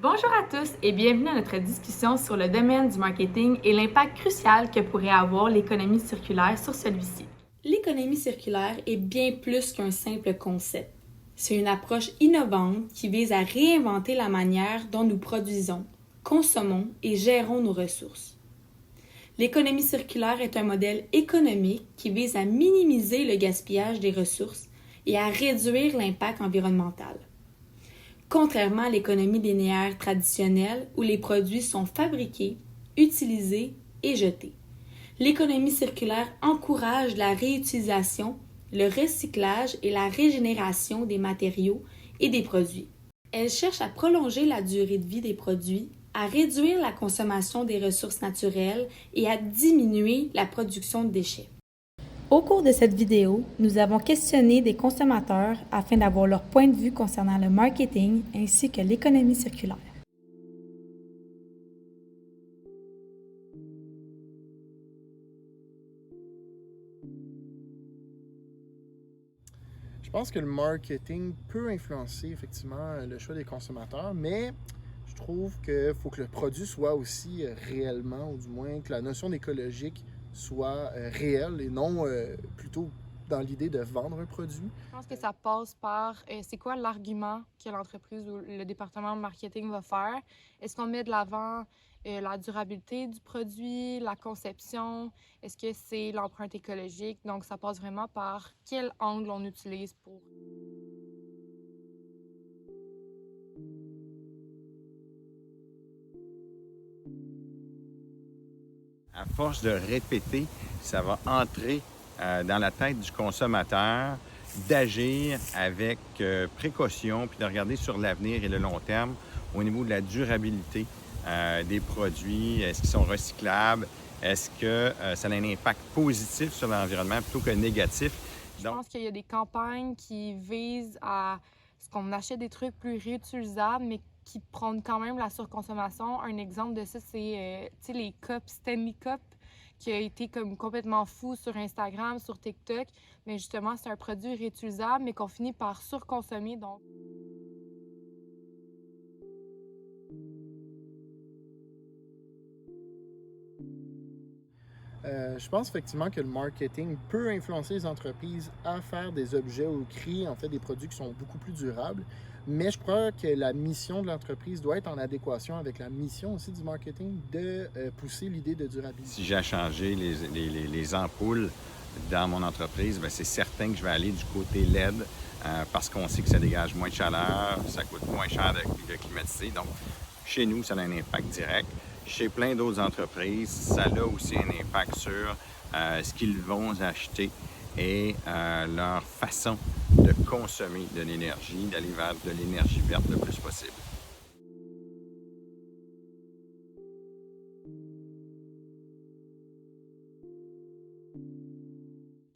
Bonjour à tous et bienvenue à notre discussion sur le domaine du marketing et l'impact crucial que pourrait avoir l'économie circulaire sur celui-ci. L'économie circulaire est bien plus qu'un simple concept. C'est une approche innovante qui vise à réinventer la manière dont nous produisons, consommons et gérons nos ressources. L'économie circulaire est un modèle économique qui vise à minimiser le gaspillage des ressources et à réduire l'impact environnemental. Contrairement à l'économie linéaire traditionnelle où les produits sont fabriqués, utilisés et jetés. L'économie circulaire encourage la réutilisation, le recyclage et la régénération des matériaux et des produits. Elle cherche à prolonger la durée de vie des produits, à réduire la consommation des ressources naturelles et à diminuer la production de déchets. Au cours de cette vidéo, nous avons questionné des consommateurs afin d'avoir leur point de vue concernant le marketing ainsi que l'économie circulaire. Je pense que le marketing peut influencer effectivement le choix des consommateurs, mais je trouve qu'il faut que le produit soit aussi réellement, ou du moins que la notion d'écologique soit réelle et non plutôt dans l'idée de vendre un produit. Je pense que ça passe par c'est quoi l'argument que l'entreprise ou le département marketing va faire. Est-ce qu'on met de l'avant la durabilité du produit, la conception? Est-ce que c'est l'empreinte écologique? Donc, ça passe vraiment par quel angle on utilise pour... À force de répéter, ça va entrer dans la tête du consommateur d'agir avec précaution puis de regarder sur l'avenir et le long terme au niveau de la durabilité des produits. Est-ce qu'ils sont recyclables? Est-ce que ça a un impact positif sur l'environnement plutôt que négatif? Je pense qu'il y a des campagnes qui visent à ce qu'on achète des trucs plus réutilisables, mais qui prônent quand même la surconsommation. Un exemple de ça, c'est les cups Stanley Cup, qui a été comme complètement fou sur Instagram, sur TikTok. Mais justement, c'est un produit réutilisable, mais qu'on finit par surconsommer. Donc, Je pense effectivement que le marketing peut influencer les entreprises à faire des objets ou créer en fait des produits qui sont beaucoup plus durables. Mais je crois que la mission de l'entreprise doit être en adéquation avec la mission aussi du marketing de pousser l'idée de durabilité. Si j'ai à changer les ampoules dans mon entreprise, bien, c'est certain que je vais aller du côté LED parce qu'on sait que ça dégage moins de chaleur, ça coûte moins cher de climatiser. Donc, chez nous, ça a un impact direct. Chez plein d'autres entreprises, ça a aussi un impact sur ce qu'ils vont acheter et leur façon de consommer de l'énergie, d'aller vers de l'énergie verte le plus possible.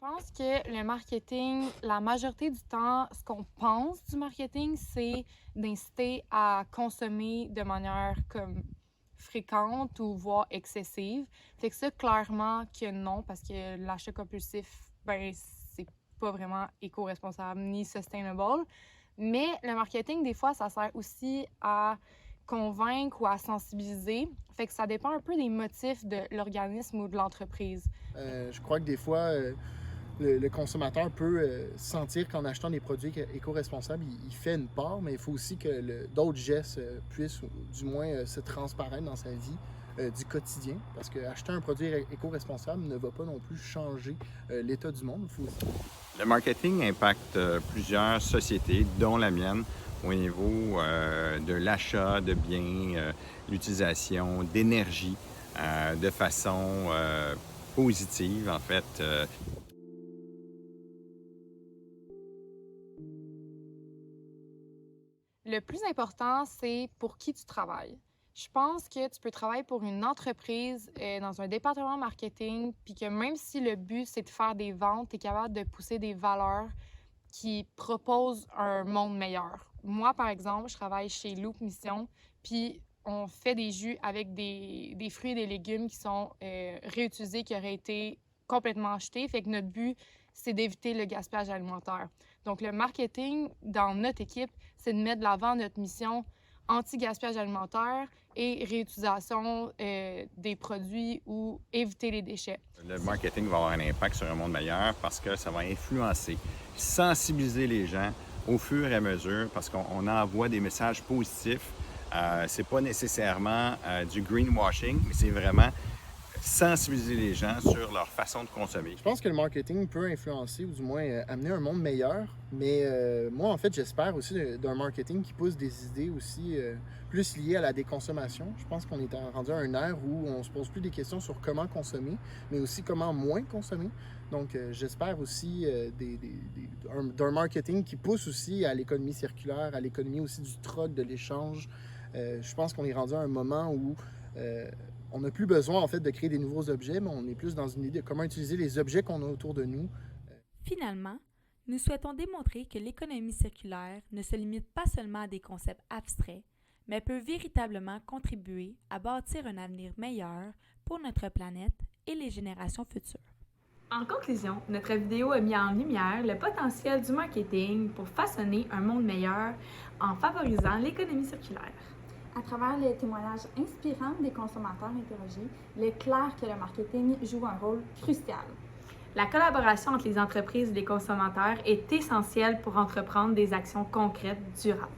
je pense que le marketing, la majorité du temps, ce qu'on pense du marketing, c'est d'inciter à consommer de manière comme fréquente ou voire excessive. Fait que ça, clairement que non, parce que l'achat compulsif, ben, c'est pas vraiment éco-responsable ni sustainable. Mais le marketing, des fois, ça sert aussi à convaincre ou à sensibiliser. Fait que ça dépend un peu des motifs de l'organisme ou de l'entreprise. Je crois que des fois, le consommateur peut sentir qu'en achetant des produits éco-responsables, il fait une part, mais il faut aussi que d'autres gestes puissent, du moins, se transparaître dans sa vie du quotidien. Parce qu'acheter un produit éco-responsable ne va pas non plus changer l'état du monde. Le marketing impacte plusieurs sociétés, dont la mienne, au niveau de l'achat de biens, l'utilisation d'énergie de façon positive, en fait. Le plus important, c'est pour qui tu travailles. Je pense que tu peux travailler pour une entreprise dans un département marketing, puis que même si le but, c'est de faire des ventes, tu es capable de pousser des valeurs qui proposent un monde meilleur. Moi, par exemple, je travaille chez Loop Mission, puis on fait des jus avec des fruits et des légumes qui sont réutilisés, qui auraient été complètement achetés. Fait que notre but, c'est d'éviter le gaspillage alimentaire. Donc, le marketing dans notre équipe, c'est de mettre de l'avant notre mission anti-gaspillage alimentaire et réutilisation des produits ou éviter les déchets. Le marketing va avoir un impact sur un monde meilleur parce que ça va influencer, sensibiliser les gens au fur et à mesure parce qu'on envoie des messages positifs. C'est pas nécessairement du greenwashing, mais c'est vraiment sensibiliser les gens sur leur façon de consommer. Je pense que le marketing peut influencer ou du moins amener un monde meilleur, mais moi en fait j'espère aussi d'un marketing qui pousse des idées aussi plus liées à la déconsommation. Je pense qu'on est rendu à un ère où on se pose plus des questions sur comment consommer, mais aussi comment moins consommer. Donc j'espère aussi d'un marketing qui pousse aussi à l'économie circulaire, à l'économie aussi du troc, de l'échange. Je pense qu'on est rendu à un moment où on n'a plus besoin en fait de créer des nouveaux objets, mais on est plus dans une idée de comment utiliser les objets qu'on a autour de nous. Finalement, nous souhaitons démontrer que l'économie circulaire ne se limite pas seulement à des concepts abstraits, mais peut véritablement contribuer à bâtir un avenir meilleur pour notre planète et les générations futures. En conclusion, notre vidéo a mis en lumière le potentiel du marketing pour façonner un monde meilleur en favorisant l'économie circulaire. À travers les témoignages inspirants des consommateurs interrogés, il est clair que le marketing joue un rôle crucial. La collaboration entre les entreprises et les consommateurs est essentielle pour entreprendre des actions concrètes durables.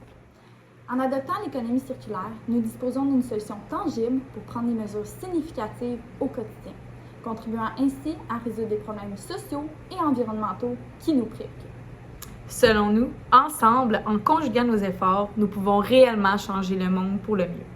En adoptant l'économie circulaire, nous disposons d'une solution tangible pour prendre des mesures significatives au quotidien, contribuant ainsi à résoudre des problèmes sociaux et environnementaux qui nous préoccupent. Selon nous, ensemble, en conjuguant nos efforts, nous pouvons réellement changer le monde pour le mieux.